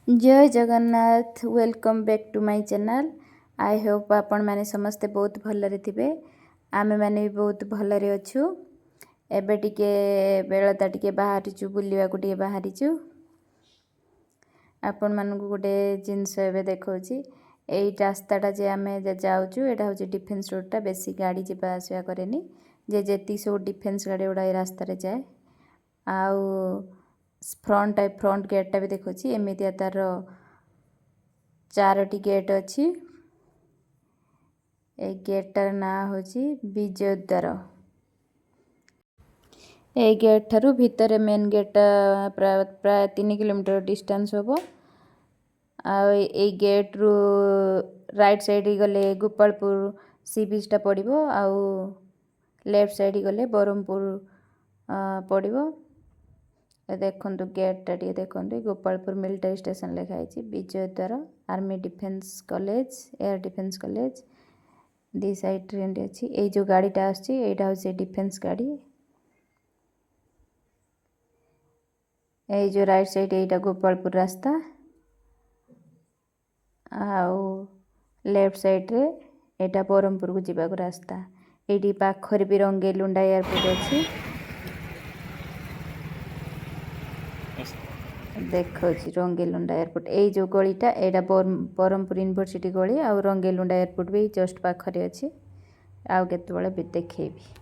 जय Jagannath welcome back to my channel. I hope आपण माने समस्ते बहुत भलरे थिबे। आमे माने भी बहुत भलरे अछु। एबे टिके बेलता टिके बाहरिचु बुलिवा को टिके बाहरिचु। आपण मानकु गोटे जिंस एबे देखौची। एई रास्ताटा जे आमे जाउचु एटा होची डिफेंस रोडटा। बेसी गाड़ी जिबा आसिया करेनी। जे जेती सो डिफेंस गाड़ी उडा ए रास्ता रे जाए। आउ फ्रंट गेट टा भी देखौची। एमितिया तार चारोटी गेट अच्छी। ए गेट टार ना होची विजय द्वार। ए गेट ठारू भीतर मेन गेट प्राय 3 किलोमीटर डिस्टेंस होबो। आ ए गेट रु राइट साइड गले गोपालपुर सी बीच टा पड़िबो। आउ लेफ्ट साइड गले बरहमपुर पड़िबो। देखो गेट टा देखो गोपालपुर मिलिटारी स्टेशन लिखाई Vijay Dwar army defence college air defence college the side train अच्छी। ये जो गाड़ीटा आईटा हूँ डिफेंस गाड़ी। ये जो राइट साइड यहीटा गोपालपुर रास्ता। आउ लेफ्ट साइड रे एटा बरहमपुर को जीवा को रास्ता। ये पाखरे भी रंगेलुंडा एयरपोर्ट अच्छी। देखो रंगेलुंडा एयरपोर्ट ये जो गलीटा एटा बरहमपुर यूनिवर्सिटी गली। आ रंगेलुंडा एयरपोर्ट भी जस्ट पाखरे अच्छी। आउ केतबेले भी देखैबी।